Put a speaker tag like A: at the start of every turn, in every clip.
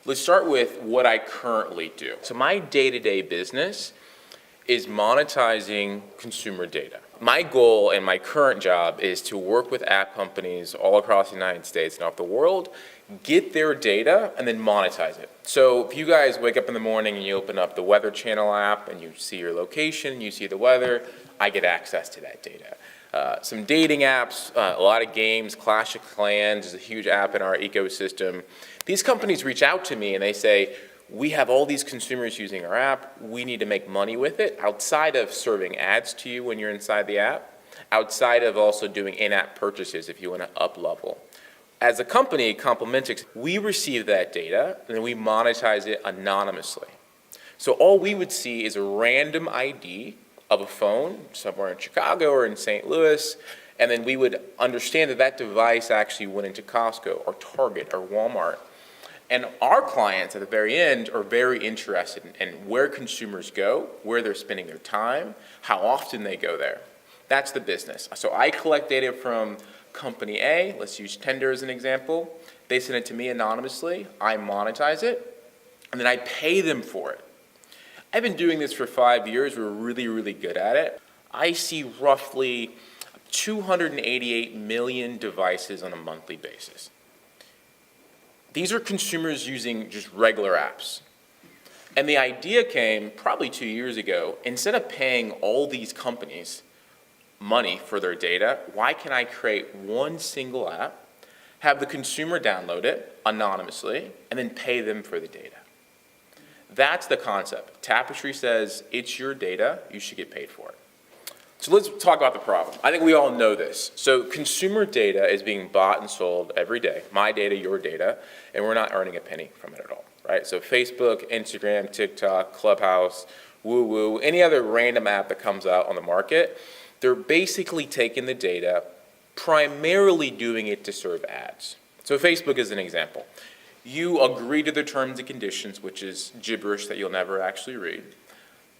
A: Let's start with what I currently do. So my day-to-day business is monetizing consumer data. My goal in my current job is to work with app companies all across the United States and off the world, get their data and then monetize it. So if you guys wake up in the morning and you open up the Weather Channel app and you see your location, you see the weather, I get access to that data. Some dating apps, a lot of games, Clash of Clans is a huge app in our ecosystem. These companies reach out to me and they say, we have all these consumers using our app, we need to make money with it outside of serving ads to you when you're inside the app, outside of also doing in-app purchases if you want to up-level. As a company, Complementix, we receive that data and then we monetize it anonymously. So all we would see is a random ID of a phone somewhere in Chicago or in St. Louis, and then we would understand that that device actually went into Costco or Target or Walmart. And our clients at the very end are very interested in where consumers go, where they're spending their time, how often they go there. That's the business. So I collect data from company A, let's use Tinder as an example. They send it to me anonymously, I monetize it, and then I pay them for it. I've been doing this for 5 years, we're really, really good at it. I see roughly 288 million devices on a monthly basis. These are consumers using just regular apps. And the idea came probably 2 years ago, instead of paying all these companies money for their data, why can I create one single app, have the consumer download it anonymously, and then pay them for the data? That's the concept. Tapestri says it's your data, you should get paid for it. So let's talk about the problem. I think we all know this. So consumer data is being bought and sold every day. My data, your data, and we're not earning a penny from it at all, right? So Facebook, Instagram, TikTok, Clubhouse, Woo, any other random app that comes out on the market, they're basically taking the data, primarily doing it to serve ads. So Facebook is an example. You agree to the terms and conditions, which is gibberish that you'll never actually read.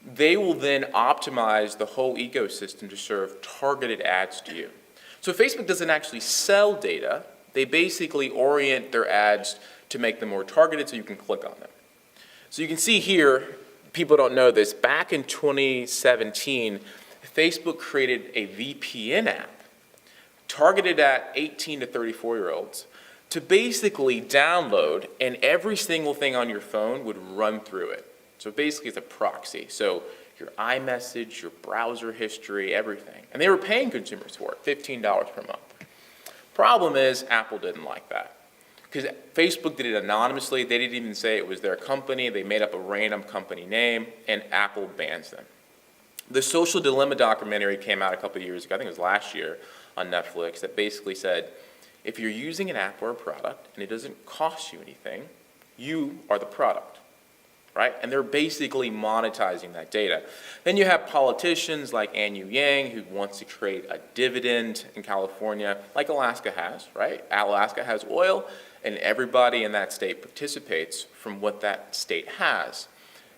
A: They will then optimize the whole ecosystem to serve targeted ads to you. So Facebook doesn't actually sell data. They basically orient their ads to make them more targeted so you can click on them. So you can see here, people don't know this, back in 2017, Facebook created a VPN app targeted at 18 to 34-year-olds to basically download, and every single thing on your phone would run through it. So basically it's a proxy. So your iMessage, your browser history, everything. And they were paying consumers for it, $15 per month. Problem is, Apple didn't like that. Because Facebook did it anonymously. They didn't even say it was their company. They made up a random company name, and Apple bans them. The Social Dilemma documentary came out a couple of years ago, I think it was last year, on Netflix, that basically said, if you're using an app or a product and it doesn't cost you anything, you are the product. Right? And they're basically monetizing that data. Then you have politicians like Ann Yang who wants to create a dividend in California like Alaska has, right? Alaska has oil and everybody in that state participates from what that state has.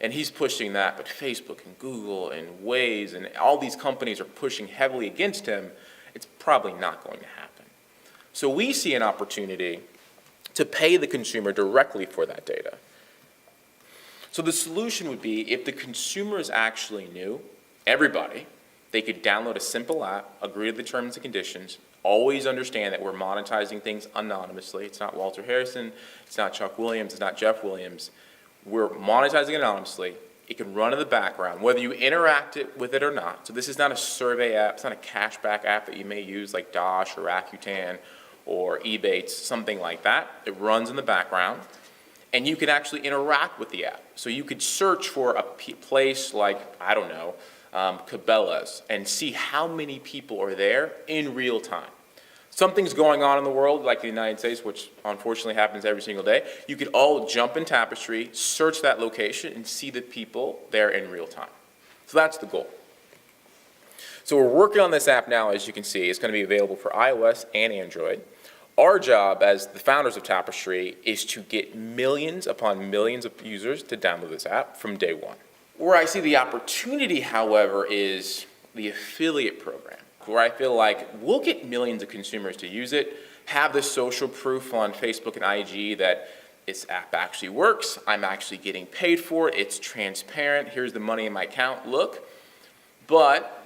A: And he's pushing that, but Facebook and Google and Waze and all these companies are pushing heavily against him. It's probably not going to happen. So we see an opportunity to pay the consumer directly for that data. So the solution would be if the consumers actually knew, everybody, they could download a simple app, agree to the terms and conditions, always understand that we're monetizing things anonymously. It's not Walter Harrison, it's not Chuck Williams, it's not Jeff Williams. We're monetizing anonymously. It can run in the background, whether you interact with it or not. So this is not a survey app, it's not a cashback app that you may use like Dosh or Rakuten or Ebates, something like that. It runs in the background. And you can actually interact with the app. So you could search for a place like, I don't know, Cabela's, and see how many people are there in real time. Something's going on in the world, like the United States, which unfortunately happens every single day. You could all jump in Tapestri, search that location, and see the people there in real time. So that's the goal. So we're working on this app now, as you can see. It's going to be available for iOS and Android. Our job as the founders of Tapestri is to get millions upon millions of users to download this app from day one. Where I see the opportunity, however, is the affiliate program, where I feel like we'll get millions of consumers to use it, have the social proof on Facebook and IG that this app actually works. I'm actually getting paid for it. It's transparent. Here's the money in my account. Look. But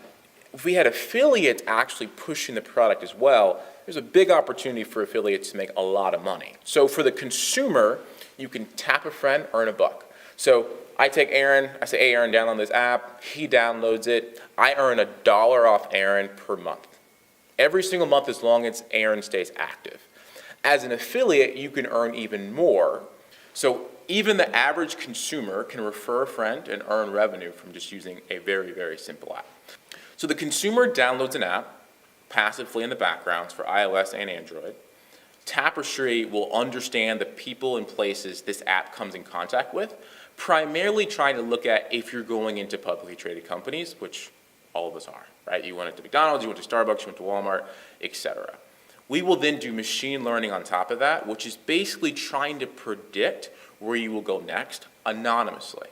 A: if we had affiliates actually pushing the product as well, there's a big opportunity for affiliates to make a lot of money. So for the consumer, you can tap a friend, earn a buck. So I take Aaron, I say, hey Aaron, download this app. He downloads it. I earn $1 off Aaron per month. Every single month as long as Aaron stays active. As an affiliate, you can earn even more. So even the average consumer can refer a friend and earn revenue from just using a very, very simple app. So the consumer downloads an app passively in the background for iOS and Android. Tapestry will understand the people and places this app comes in contact with, primarily trying to look at if you're going into publicly traded companies, which all of us are, right? You went into McDonald's, you went to Starbucks, you went to Walmart, etc. We will then do machine learning on top of that, which is basically trying to predict where you will go next anonymously.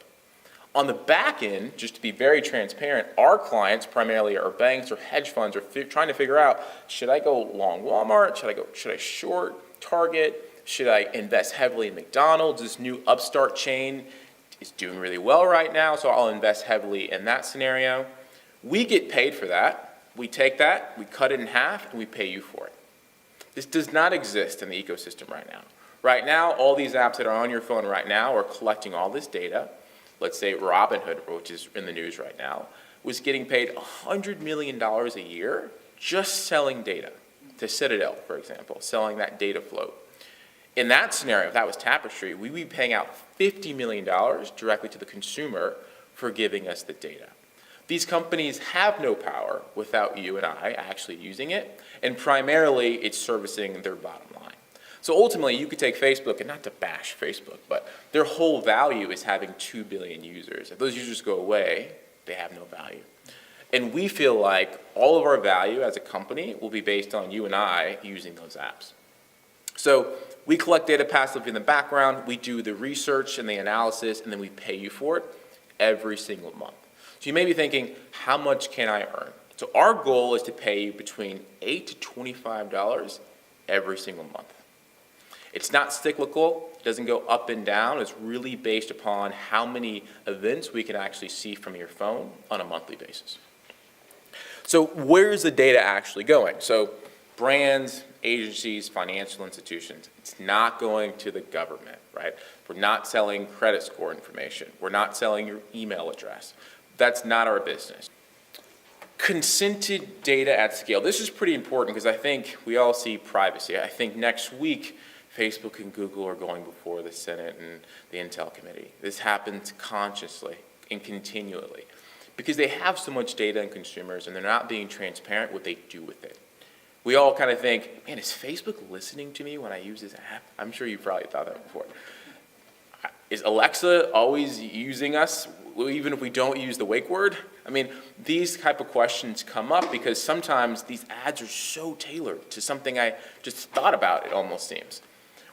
A: On the back end, just to be very transparent, our clients primarily are banks or hedge funds are trying to figure out, should I go long Walmart? Should I short Target? Should I invest heavily in McDonald's? This new upstart chain is doing really well right now, so I'll invest heavily in that scenario. We get paid for that. We take that, we cut it in half, and we pay you for it. This does not exist in the ecosystem right now. Right now, all these apps that are on your phone right now are collecting all this data. Let's say Robinhood, which is in the news right now, was getting paid $100 million a year just selling data to Citadel, for example, selling that data float. In that scenario, if that was Tapestry, we'd be paying out $50 million directly to the consumer for giving us the data. These companies have no power without you and I actually using it, and primarily it's servicing their bottom line. So ultimately, you could take Facebook, and not to bash Facebook, but their whole value is having 2 billion users. If those users go away, they have no value. And we feel like all of our value as a company will be based on you and I using those apps. So we collect data passively in the background, we do the research and the analysis, and then we pay you for it every single month. So you may be thinking, how much can I earn? So our goal is to pay you between $8 to $25 every single month. It's not cyclical, it doesn't go up and down, it's really based upon how many events we can actually see from your phone on a monthly basis. So where's the data actually going? So brands, agencies, financial institutions, it's not going to the government, right? We're not selling credit score information. We're not selling your email address. That's not our business. Consented data at scale. This is pretty important because I think we all see privacy. I think next week, Facebook and Google are going before the Senate and the Intel Committee. This happens consciously and continually because they have so much data on consumers and they're not being transparent what they do with it. We all kind of think, man, is Facebook listening to me when I use this app? I'm sure you've probably thought that before. Is Alexa always using us even if we don't use the wake word? I mean, these type of questions come up because sometimes these ads are so tailored to something I just thought about, it almost seems.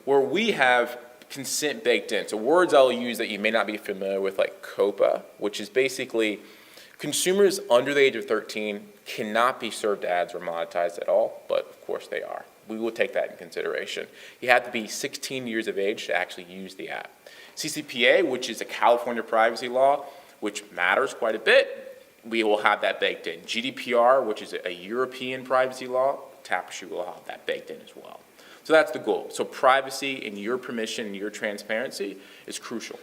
A: Where we have consent baked in. So words I'll use that you may not be familiar with, like COPA, which is basically consumers under the age of 13 cannot be served ads or monetized at all, but of course they are. We will take that in consideration. You have to be 16 years of age to actually use the app. CCPA, which is a California privacy law, which matters quite a bit, we will have that baked in. GDPR, which is a European privacy law, Tapestry will have that baked in as well. So that's the goal. So privacy and your permission and your transparency is crucial.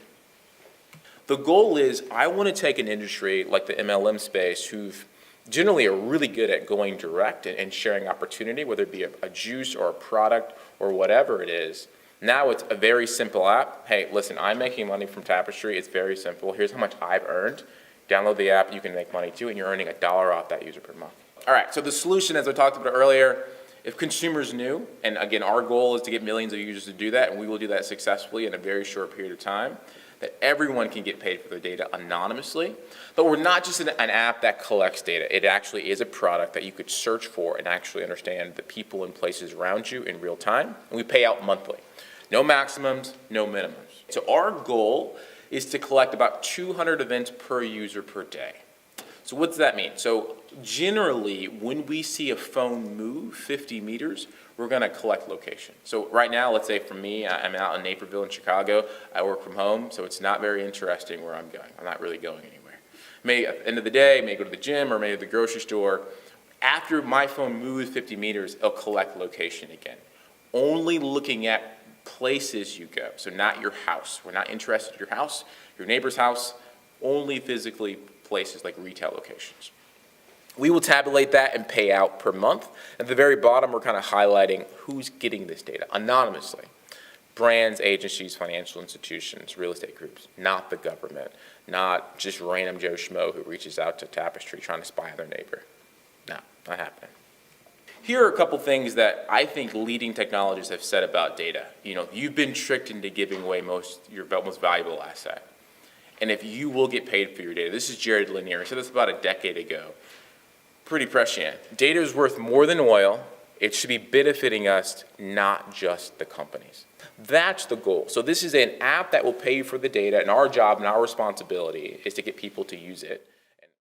A: The goal is I want to take an industry like the MLM space who've generally are really good at going direct and sharing opportunity, whether it be a juice or a product or whatever it is. Now it's a very simple app. Hey, listen, I'm making money from Tapestry. It's very simple. Here's how much I've earned. Download the app, you can make money too, and you're earning $1 off that user per month. All right, so the solution, as I talked about earlier, if consumers knew, and again, our goal is to get millions of users to do that, and we will do that successfully in a very short period of time, that everyone can get paid for their data anonymously. But we're not just an app that collects data. It actually is a product that you could search for and actually understand the people and places around you in real time. And we pay out monthly. No maximums, no minimums. So our goal is to collect about 200 events per user per day. So what does that mean? So generally, when we see a phone move 50 meters, we're going to collect location. So right now, let's say for me, I'm out in Naperville in Chicago. I work from home, so it's not very interesting where I'm going. I'm not really going anywhere. May at the end of the day, may go to the gym or maybe the grocery store. After my phone moves 50 meters, it'll collect location again. Only looking at places you go, so not your house. We're not interested in your house, your neighbor's house, only physically places like retail locations. We will tabulate that and pay out per month. At the very bottom, we're kind of highlighting who's getting this data anonymously. Brands, agencies, financial institutions, real estate groups, not the government, not just random Joe Schmo who reaches out to Tapestri trying to spy on their neighbor. No, not happening. Here are a couple things that I think leading technologists have said about data. You've been tricked into giving away your most valuable asset. And if you will get paid for your data, this is Jared Lanier. He said this about a decade ago. Pretty prescient. Data is worth more than oil. It should be benefiting us, not just the companies. That's the goal. So this is an app that will pay you for the data, and our job and our responsibility is to get people to use it.